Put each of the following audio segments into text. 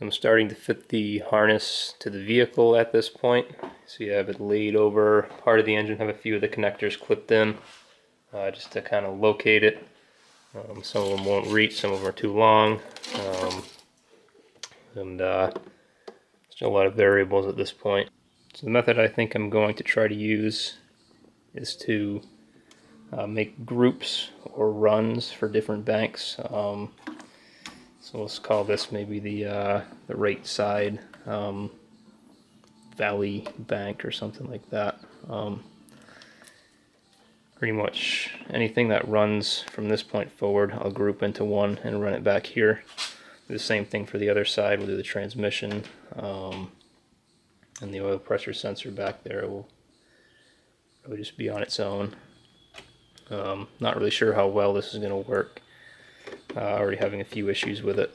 I'm starting to fit the harness to the vehicle at this point. So you have it laid over part of the engine, have a few of the connectors clipped in just to kind of locate it. Some of them won't reach, some of them are too long. There's a lot of variables at this point. So the method I think I'm going to try to use is to make groups or runs for different banks. So let's call this maybe the right side valley bank or something like that. Pretty much anything that runs from this point forward, I'll group into one and run it back here. Do the same thing for the other side. We'll do the transmission and the oil pressure sensor back there will just be on its own. Not really sure how well this is going to work. Already having a few issues with it,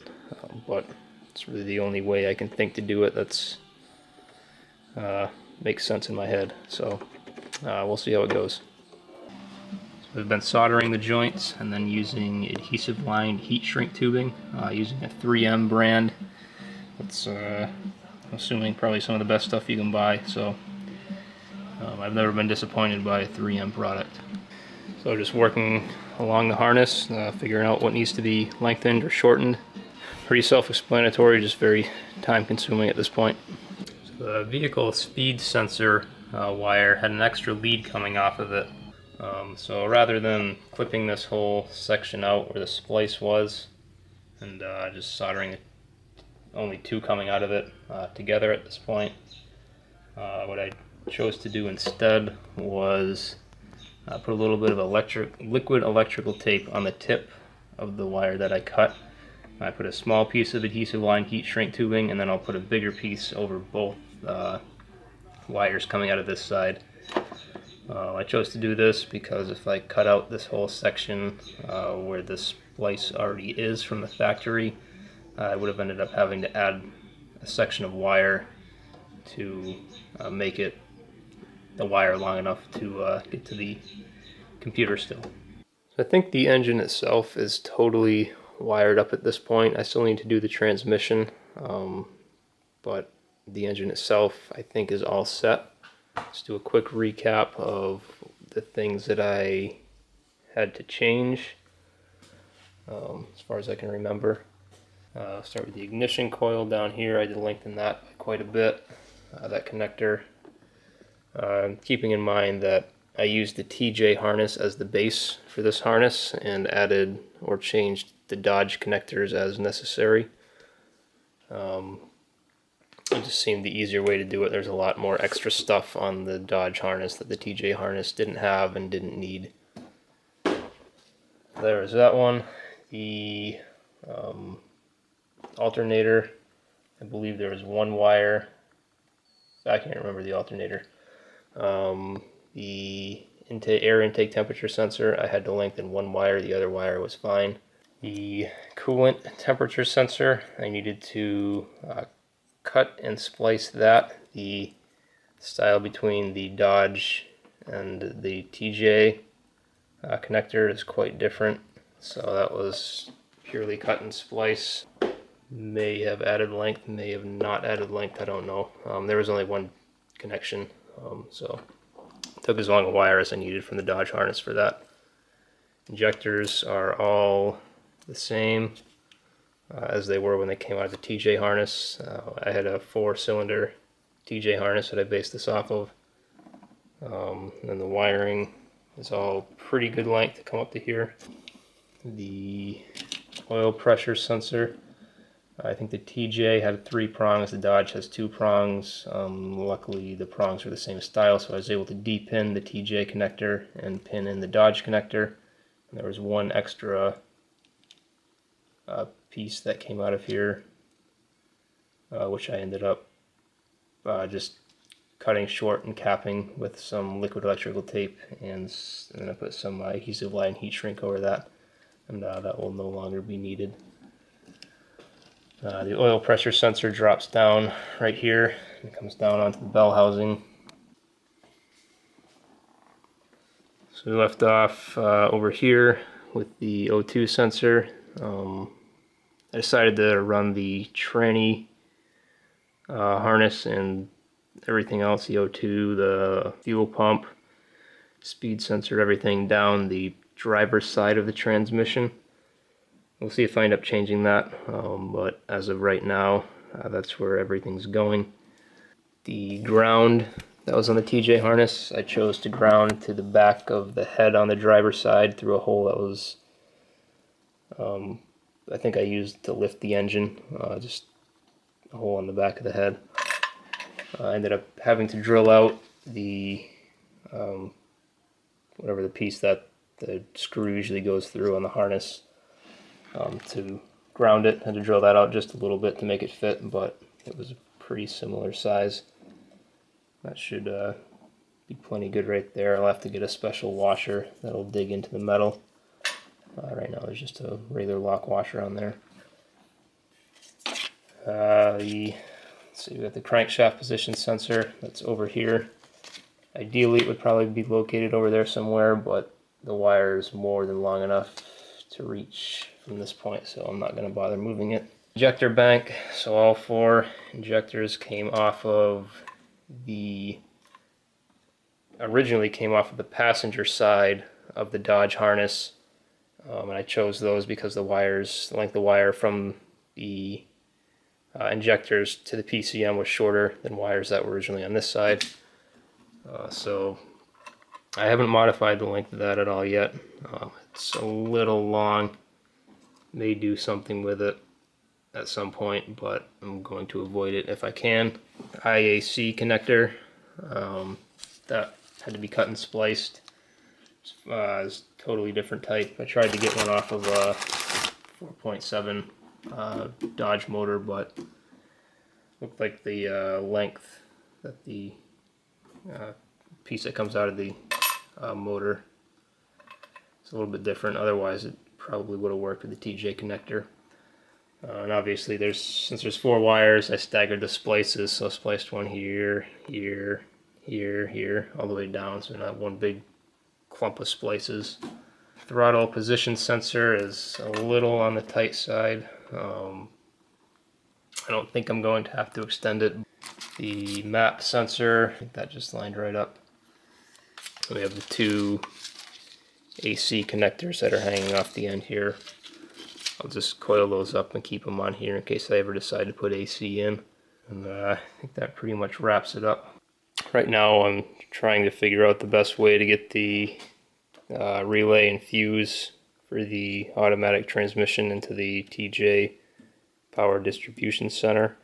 but it's really the only way I can think to do it that's makes sense in my head. So we'll see how it goes. So I've been soldering the joints and then using adhesive lined heat shrink tubing, using a 3M brand. That's assuming probably some of the best stuff you can buy. So I've never been disappointed by a 3M product. So just working along the harness, figuring out what needs to be lengthened or shortened. Pretty self-explanatory, just very time-consuming at this point. So the vehicle speed sensor wire had an extra lead coming off of it. So rather than clipping this whole section out where the splice was and just soldering only two coming out of it together at this point, what I chose to do instead was put a little bit of liquid electrical tape on the tip of the wire that I cut. I put a small piece of adhesive lined heat shrink tubing, and then I'll put a bigger piece over both wires coming out of this side. I chose to do this because if I cut out this whole section where this splice already is from the factory, I would have ended up having to add a section of wire to make it the wire long enough to get to the computer still. I think the engine itself is totally wired up at this point. I still need to do the transmission, but the engine itself I think is all set. Let's do a quick recap of the things that I had to change as far as I can remember. Start with the ignition coil down here. I did lengthen that by quite a bit, that connector. Keeping in mind that I used the TJ harness as the base for this harness and added or changed the Dodge connectors as necessary. It just seemed the easier way to do it. There's a lot more extra stuff on the Dodge harness that the TJ harness didn't have and didn't need. There's that one. The alternator, I believe there was one wire. I can't remember the alternator. The air intake temperature sensor, I had to lengthen one wire, the other wire was fine. The coolant temperature sensor, I needed to cut and splice that. The style between the Dodge and the TJ connector is quite different, so that was purely cut and splice. May have added length, may have not added length, I don't know. There was only one connection, so it took as long a wire as I needed from the Dodge harness for that. Injectors are all the same as they were when they came out of the TJ harness. I had a 4-cylinder TJ harness that I based this off of. And the wiring is all pretty good length to come up to here. The oil pressure sensor, I think the TJ had 3 prongs, the Dodge has 2 prongs. Luckily the prongs are the same style, so I was able to de-pin the TJ connector and pin in the Dodge connector. And there was one extra piece that came out of here, which I ended up just cutting short and capping with some liquid electrical tape, and then I put some adhesive lined heat shrink over that, and that will no longer be needed. The oil pressure sensor drops down right here and comes down onto the bell housing. So we left off over here with the O2 sensor. I decided to run the tranny harness and everything else, the O2, the fuel pump, speed sensor, everything down the driver's side of the transmission. We'll see if I end up changing that, but as of right now, that's where everything's going. The ground that was on the TJ harness, I chose to ground to the back of the head on the driver's side through a hole that was, I think I used to lift the engine, just a hole on the back of the head. I ended up having to drill out the, whatever the piece that the screw usually goes through on the harness, to ground it. I had to drill that out just a little bit to make it fit, but it was a pretty similar size. That should be plenty good right there. I'll have to get a special washer that'll dig into the metal. Right now there's just a regular lock washer on there. Let's see, we got the crankshaft position sensor that's over here. Ideally it would probably be located over there somewhere, but the wire is more than long enough to reach from this point, so I'm not going to bother moving it. Injector bank, so all 4 injectors came off of originally came off of the passenger side of the Dodge harness, and I chose those because the length of wire from the injectors to the PCM was shorter than wires that were originally on this side. So I haven't modified the length of that at all yet. It's a little long. May do something with it at some point, but I'm going to avoid it if I can. IAC connector, that had to be cut and spliced. It's totally different type. I tried to get one off of a 4.7 Dodge motor, but looked like the length that the piece that comes out of the motor is a little bit different. Otherwise it probably would have worked with the TJ connector. And obviously since there's 4 wires, I staggered the splices, so I spliced one here, here, here, here, all the way down, so not one big clump of splices. Throttle position sensor is a little on the tight side. I don't think I'm going to have to extend it. The map sensor, I think that just lined right up. We have the 2 AC connectors that are hanging off the end here. I'll just coil those up and keep them on here in case I ever decide to put AC in. And I think that pretty much wraps it up. Right now I'm trying to figure out the best way to get the relay and fuse for the automatic transmission into the TJ Power Distribution Center.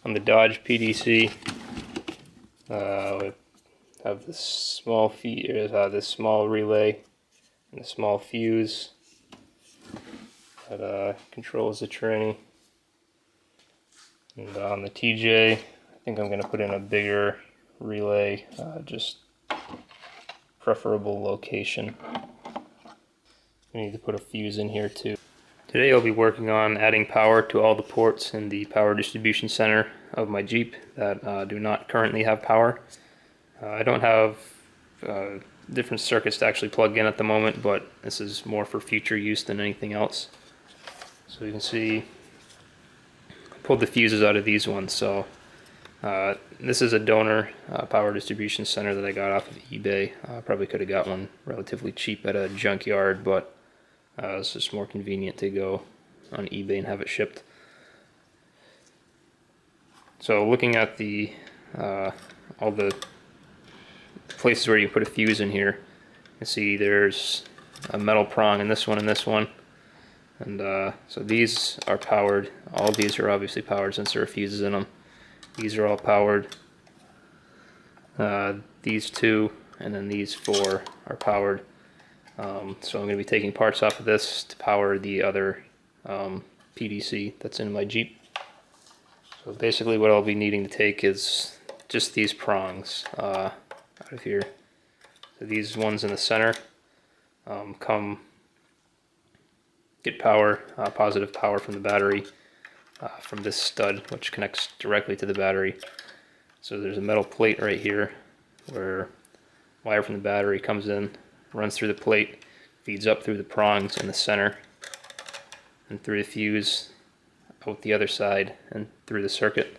On the Dodge PDC, we have this small this small relay and a small fuse that controls the tranny. And on the TJ, I think I'm going to put in a bigger relay, just preferable location. We need to put a fuse in here too. Today I'll be working on adding power to all the ports in the power distribution center of my Jeep that do not currently have power. I don't have different circuits to actually plug in at the moment, but this is more for future use than anything else. So you can see I pulled the fuses out of these ones. So this is a donor power distribution center that I got off of eBay. Probably could have got one relatively cheap at a junkyard, but it's just more convenient to go on eBay and have it shipped. So looking at the all the places where you put a fuse in here, you can see there's a metal prong in this one and this one. And so these are powered. All these are obviously powered since there are fuses in them. These are all powered. These 2 and then these 4 are powered. So I'm going to be taking parts off of this to power the other PDC that's in my Jeep. So basically what I'll be needing to take is just these prongs out of here. So these ones in the center get power, positive power from the battery from this stud, which connects directly to the battery. So there's a metal plate right here where wire from the battery comes in, runs through the plate, feeds up through the prongs in the center, and through the fuse out the other side and through the circuit.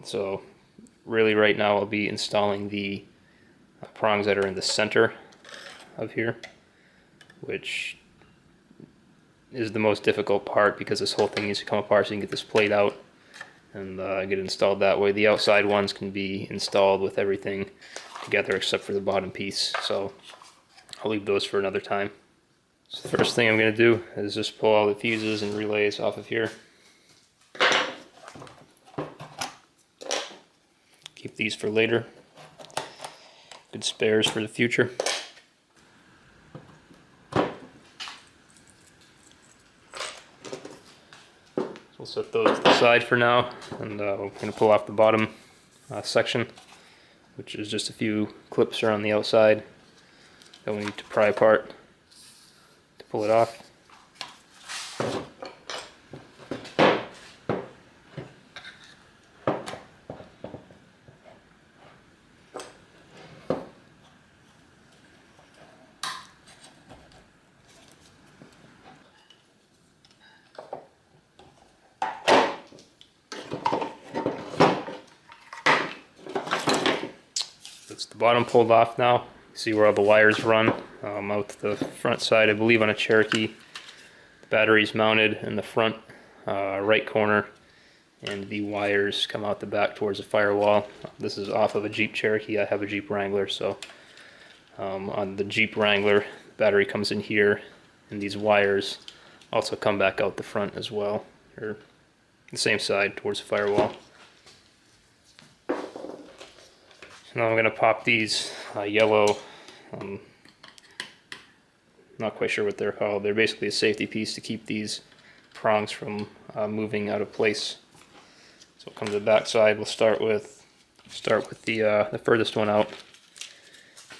So really right now I'll be installing the prongs that are in the center of here, which is the most difficult part because this whole thing needs to come apart so you can get this plate out and get it installed that way. The outside ones can be installed with everything together except for the bottom piece, so I'll leave those for another time. So the first thing I'm going to do is just pull all the fuses and relays off of here. Keep these for later. Good spares for the future. We'll set those to the side for now, and we're going to pull off the bottom section, which is just a few clips around the outside that we need to pry apart to pull it off. That's the bottom pulled off now. See where all the wires run out the front side. I believe on a Cherokee, the battery's mounted in the front right corner, and the wires come out the back towards the firewall. This is off of a Jeep Cherokee. I have a Jeep Wrangler, so on the Jeep Wrangler, the battery comes in here, and these wires also come back out the front as well, or the same side towards the firewall. Now I'm going to pop these yellow, not quite sure what they're called. They're basically a safety piece to keep these prongs from moving out of place. So we'll come to the back side. We'll start with the furthest one out.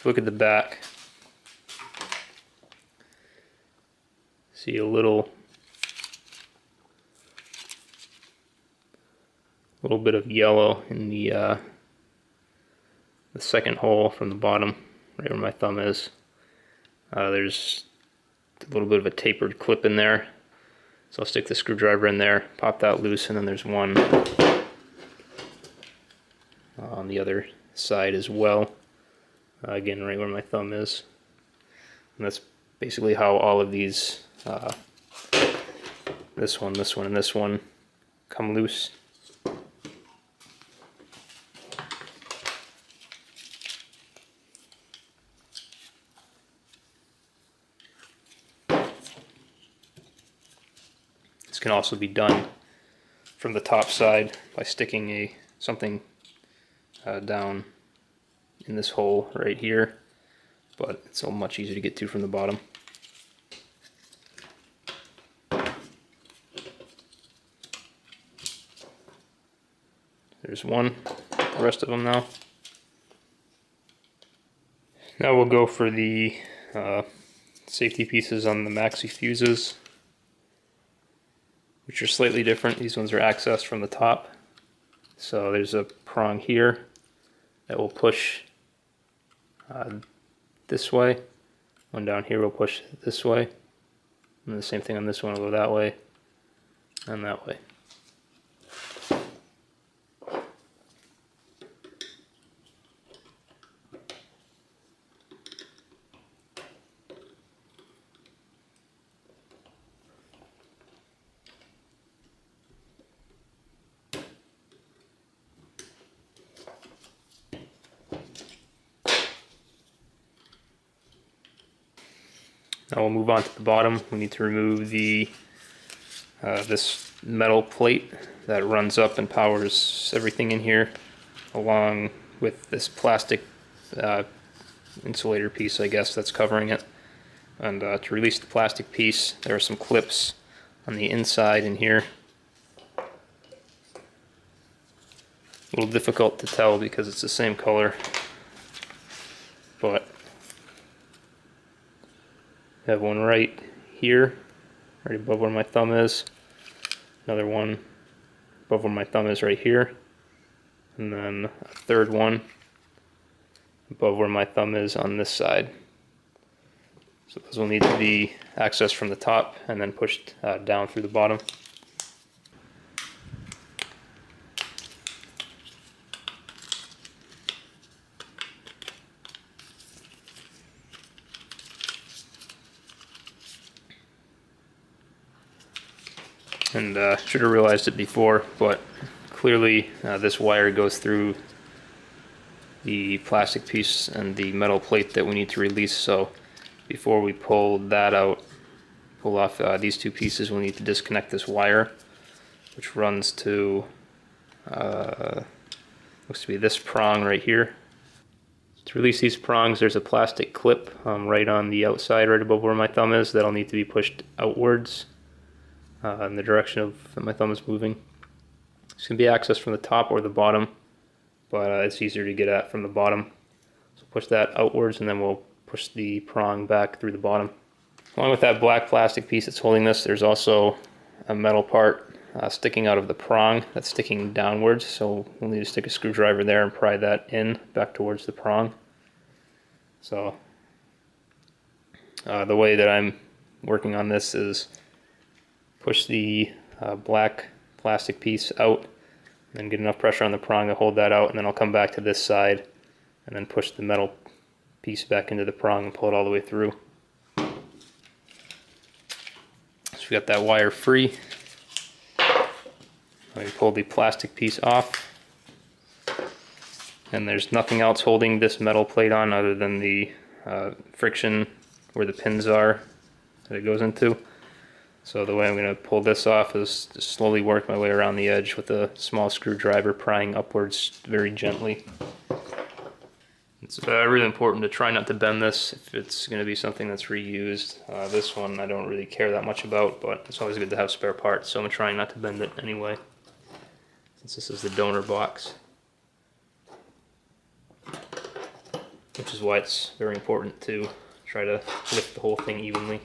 Look at the back. See a little bit of yellow in the second hole from the bottom, right where my thumb is. There's a little bit of a tapered clip in there, so I'll stick the screwdriver in there, pop that loose, and then there's one on the other side as well, again right where my thumb is. And that's basically how all of these, this one, and this one, come loose. This can also be done from the top side by sticking something down in this hole right here, but it's so much easier to get to from the bottom. There's one, the rest of them now. Now we'll go for the safety pieces on the maxi fuses, which are slightly different. These ones are accessed from the top. So there's a prong here that will push this way. One down here will push this way. And the same thing on this one will go that way and that way. Now we'll move on to the bottom. We need to remove the this metal plate that runs up and powers everything in here, along with this plastic insulator piece, I guess, that's covering it. And to release the plastic piece, there are some clips on the inside in here. A little difficult to tell because it's the same color, but I have one right here, right above where my thumb is. Another one above where my thumb is right here. And then a third one above where my thumb is on this side. So those will need to be accessed from the top and then pushed down through the bottom. And should have realized it before, but clearly this wire goes through the plastic piece and the metal plate that we need to release. So before we pull that out, pull off these two pieces, we need to disconnect this wire, which runs to looks to be this prong right here. To release these prongs, there's a plastic clip right on the outside, right above where my thumb is, that'll need to be pushed outwards in the direction of my thumb is moving. It's going to be accessed from the top or the bottom, but it's easier to get at from the bottom. So push that outwards, and then we'll push the prong back through the bottom. Along with that black plastic piece that's holding this, there's also a metal part sticking out of the prong that's sticking downwards, so we'll need to stick a screwdriver there and pry that in back towards the prong. So the way that I'm working on this is push the black plastic piece out, and then get enough pressure on the prong to hold that out, and then I'll come back to this side and then push the metal piece back into the prong and pull it all the way through. So we got that wire free. We pull the plastic piece off, and there's nothing else holding this metal plate on other than the friction where the pins are that it goes into. So the way I'm going to pull this off is to slowly work my way around the edge with a small screwdriver, prying upwards very gently. It's really important to try not to bend this if it's going to be something that's reused. This one I don't really care that much about, but it's always good to have spare parts, so I'm trying not to bend it anyway, since this is the donor box. Which is why it's very important to try to lift the whole thing evenly.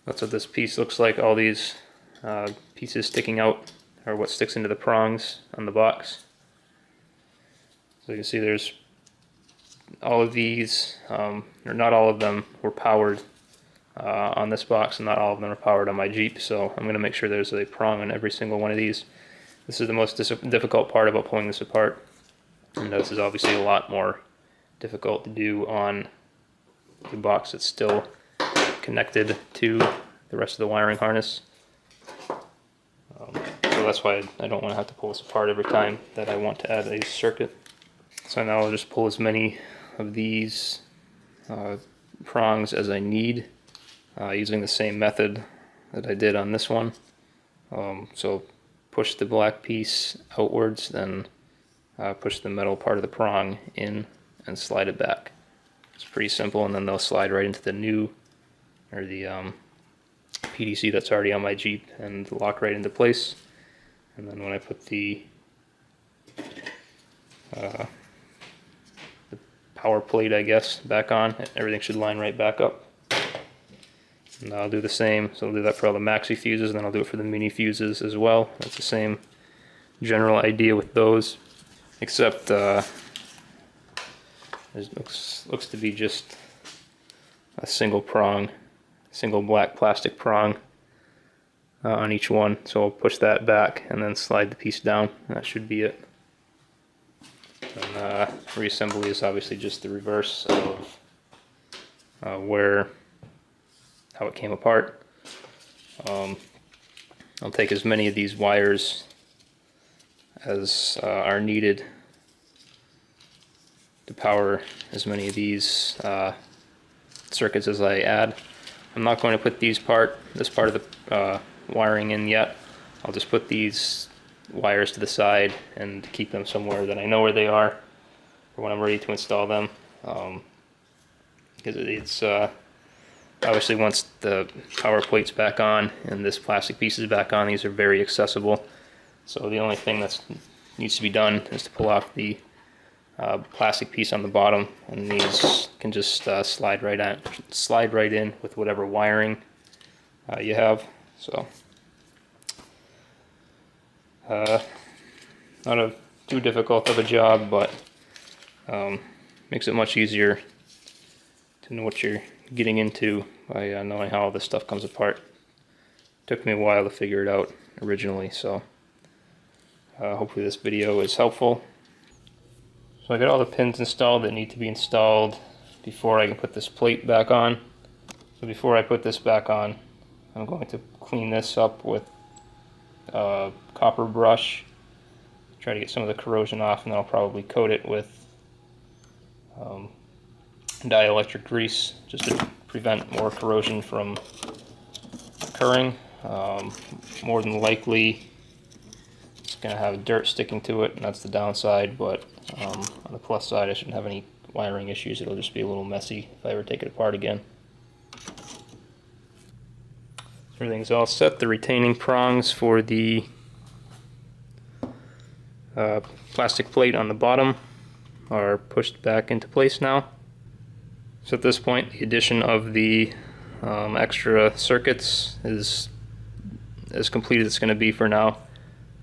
That's what this piece looks like. All these pieces sticking out are what sticks into the prongs on the box. So you can see there's all of these, or not all of them were powered on this box, and not all of them are powered on my Jeep, so I'm going to make sure there's a prong on every single one of these. This is the most difficult part about pulling this apart, and this is obviously a lot more difficult to do on the box that's still connected to the rest of the wiring harness. So that's why I don't want to have to pull this apart every time that I want to add a circuit. So now I'll just pull as many of these prongs as I need using the same method that I did on this one. So push the black piece outwards, then push the metal part of the prong in and slide it back. It's pretty simple, and then they'll slide right into the new, or the PDC that's already on my Jeep, and lock right into place. And then when I put the power plate, I guess, back on, everything should line right back up. And I'll do the same, so I'll do that for all the maxi fuses, and then I'll do it for the mini fuses as well. That's the same general idea with those, except it looks to be just a single prong, single black plastic prong on each one. So I'll push that back and then slide the piece down. That should be it. And reassembly is obviously just the reverse of how it came apart. I'll take as many of these wires as are needed to power as many of these circuits as I add. I'm not going to put this part of the wiring in yet. I'll just put these wires to the side and keep them somewhere that I know where they are for when I'm ready to install them. because it's obviously once the power plate's back on and this plastic piece is back on, these are very accessible. So the only thing that needs to be done is to pull off the plastic piece on the bottom, and these can just slide right in with whatever wiring you have. So not too difficult of a job, but makes it much easier to know what you're getting into by knowing how all this stuff comes apart. Took me a while to figure it out originally, so hopefully this video is helpful. So I got all the pins installed that need to be installed before I can put this plate back on. So before I put this back on, I'm going to clean this up with a copper brush, try to get some of the corrosion off, and then I'll probably coat it with dielectric grease just to prevent more corrosion from occurring. More than likely it's going to have dirt sticking to it, and that's the downside, but on the plus side I shouldn't have any wiring issues. It'll just be a little messy if I ever take it apart again. Everything's all set. The retaining prongs for the plastic plate on the bottom are pushed back into place now. So at this point, the addition of the extra circuits is as complete as it's going to be for now.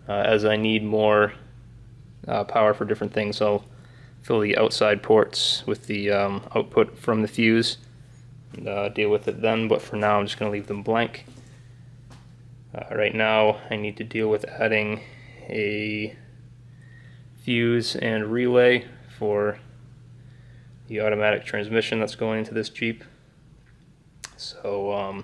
As I need more power for different things, I'll fill the outside ports with the output from the fuse and deal with it then, but for now I'm just going to leave them blank. Right now I need to deal with adding a fuse and relay for the automatic transmission that's going into this Jeep. So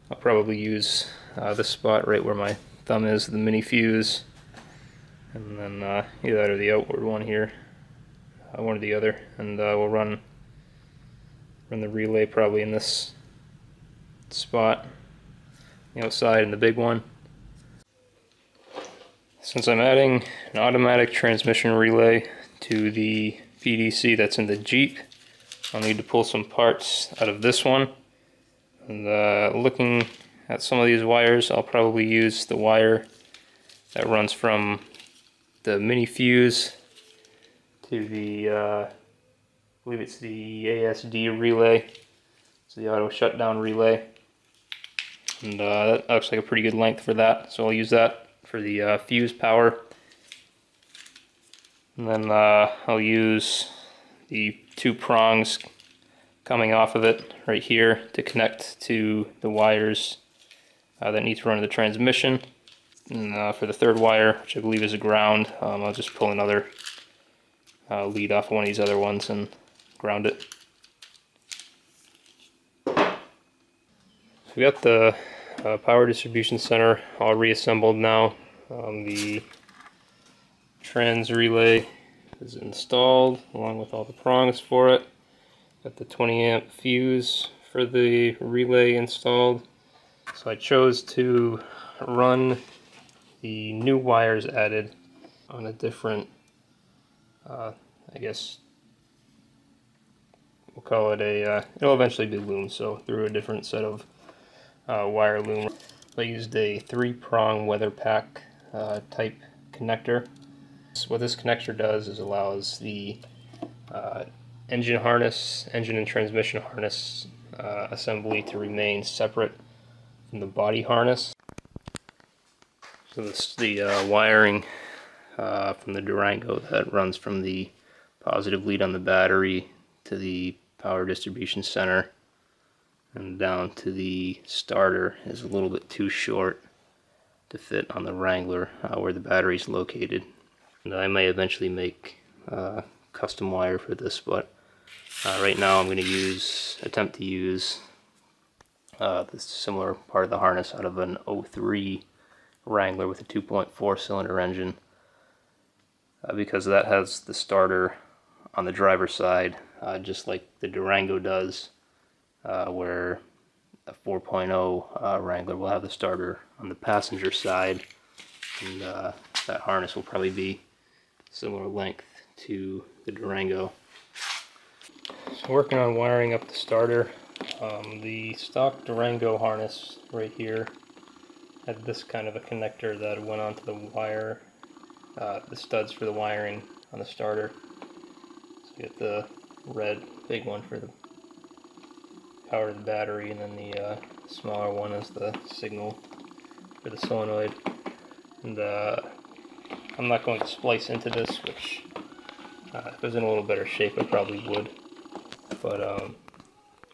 I'll probably use this spot right where my thumb is, the mini fuse, and then either that or the outward one here, one or the other, and we'll run the relay probably in this spot, the outside, and the big one. Since I'm adding an automatic transmission relay to the PDC that's in the Jeep, I'll need to pull some parts out of this one. And looking at some of these wires, I'll probably use the wire that runs from the mini fuse to the, I believe it's the ASD relay, it's the auto shutdown relay. And that looks like a pretty good length for that, so I'll use that for the fuse power. And then I'll use the two prongs coming off of it right here to connect to the wires that need to run the transmission. And for the third wire, which I believe is a ground, I'll just pull another lead off of one of these other ones and ground it. So we got the power distribution center all reassembled now. The trans relay is installed along with all the prongs for it. Got the 20 amp fuse for the relay installed. So I chose to run the new wires added on a different, I guess we'll call it a, it'll eventually be loom, so through a different set of wire loom. I used a 3-prong weather pack type connector. So what this connector does is allows the engine and transmission harness assembly to remain separate from the body harness. So this the wiring from the Durango that runs from the positive lead on the battery to the power distribution center and down to the starter is a little bit too short to fit on the Wrangler where the battery is located. And I may eventually make custom wire for this, but right now I'm going to attempt to use this similar part of the harness out of an 03 Wrangler with a 2.4 cylinder engine, because that has the starter on the driver's side, just like the Durango does, where a 4.0 Wrangler will have the starter on the passenger side, and that harness will probably be similar length to the Durango. So working on wiring up the starter. The stock Durango harness right here had this kind of a connector that went onto the wire, the studs for the wiring on the starter. So you get the red big one for the power to the battery, and then the smaller one is the signal for the solenoid. And I'm not going to splice into this, which if it was in a little better shape I probably would, but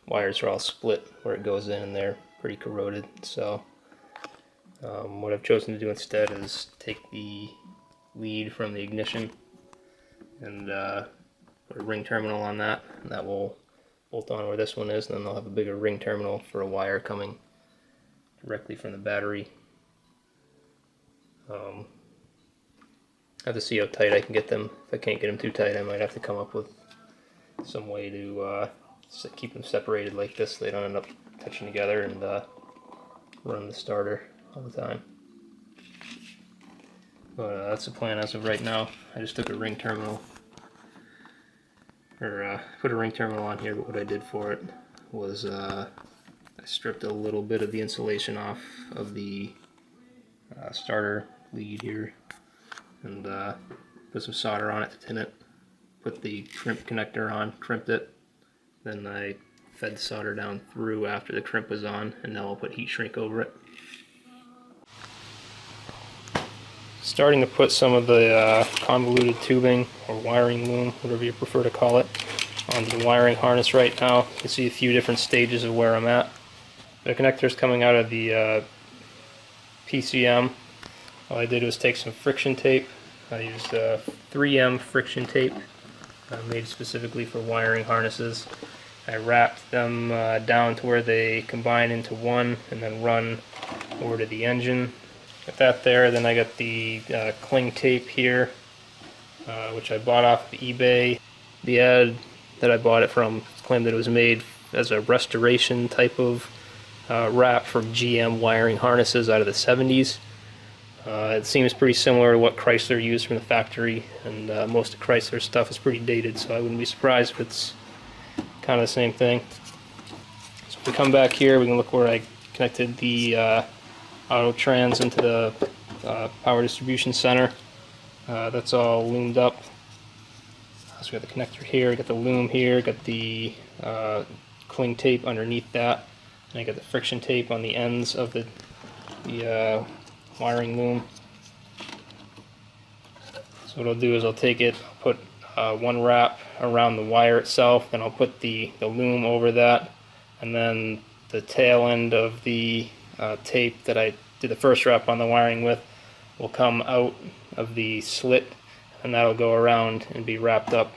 wires are all split where it goes in and they're pretty corroded. So what I've chosen to do instead is take the lead from the ignition and put a ring terminal on that, and that will bolt on where this one is, and then they'll have a bigger ring terminal for a wire coming directly from the battery. I have to see how tight I can get them. If I can't get them too tight, I might have to come up with some way to keep them separated like this so they don't end up touching together, and run the starter all the time. But that's the plan as of right now. I just took a ring terminal, or put a ring terminal on here, but what I did for it was I stripped a little bit of the insulation off of the starter lead here, and put some solder on it to tin it, put the crimp connector on, crimped it, then I fed the solder down through after the crimp was on, and now I'll put heat shrink over it. Starting to put some of the convoluted tubing or wiring loom, whatever you prefer to call it, onto the wiring harness right now. You can see a few different stages of where I'm at. The connector's coming out of the PCM. All I did was take some friction tape. I used 3M friction tape made specifically for wiring harnesses. I wrapped them down to where they combine into one and then run over to the engine. Got that there. Then I got the cling tape here, which I bought off of eBay. The ad that I bought it from claimed that it was made as a restoration type of wrap from GM wiring harnesses out of the 70s. It seems pretty similar to what Chrysler used from the factory, and most of Chrysler's stuff is pretty dated, so I wouldn't be surprised if it's kind of the same thing. So if we come back here, we can look where I connected the auto trans into the power distribution center. That's all loomed up. So we got the connector here, got the loom here, got the cling tape underneath that, and I got the friction tape on the ends of the wiring loom. So what I'll do is I'll take it, put one wrap around the wire itself, then I'll put the loom over that, and then the tail end of the tape that I did the first wrap on the wiring with will come out of the slit, and that'll go around and be wrapped up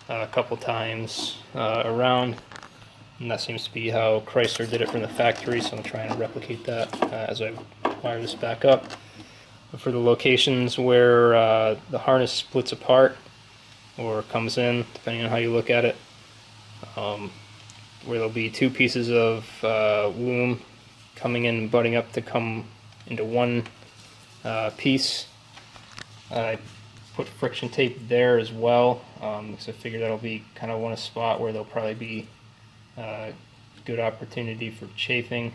a couple times around, and that seems to be how Chrysler did it from the factory, so I'm trying to replicate that as I wire this back up. But for the locations where the harness splits apart or comes in, depending on how you look at it, where there'll be two pieces of loom coming in and butting up to come into one piece, I put friction tape there as well, because I figure that'll be kind of one spot where there'll probably be good opportunity for chafing,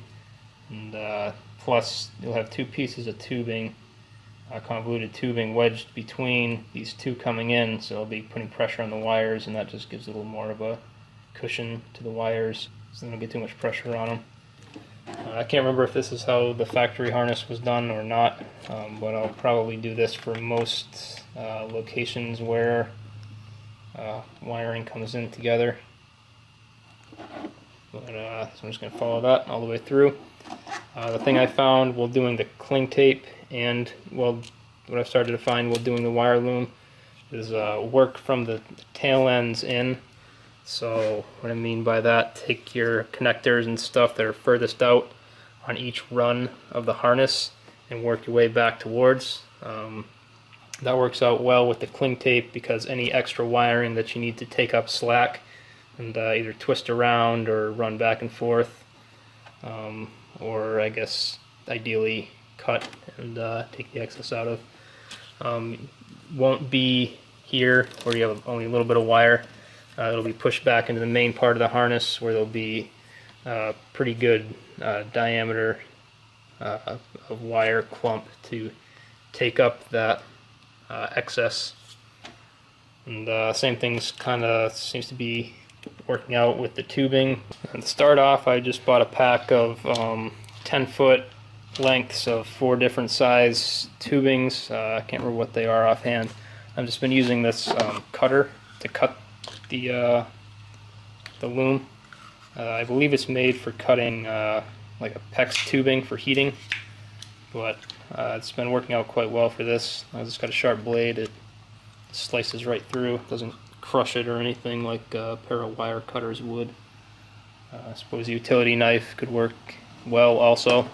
and plus you'll have two pieces of tubing, convoluted tubing wedged between these two coming in, so I'll be putting pressure on the wires, and that just gives a little more of a cushion to the wires so they don't get too much pressure on them. I can't remember if this is how the factory harness was done or not, but I'll probably do this for most locations where wiring comes in together. But, so I'm just going to follow that all the way through. The thing I found while doing the cling tape, and well, what I've started to find while doing the wire loom, is work from the tail ends in. So what I mean by that, take your connectors and stuff that are furthest out on each run of the harness and work your way back towards. That works out well with the cling tape, because any extra wiring that you need to take up slack and either twist around or run back and forth, or I guess ideally cut and take the excess out of, won't be here where you have only a little bit of wire. It'll be pushed back into the main part of the harness where there'll be pretty good diameter of wire clump to take up that excess. And same things kind of seems to be working out with the tubing. And to start off, I just bought a pack of 10-foot lengths of 4 different size tubings. I can't remember what they are offhand. I've just been using this cutter to cut the loom. I believe it's made for cutting like a PEX tubing for heating, but it's been working out quite well for this. I just got a sharp blade. It slices right through, doesn't crush it or anything like a pair of wire cutters would. I suppose a utility knife could work well also.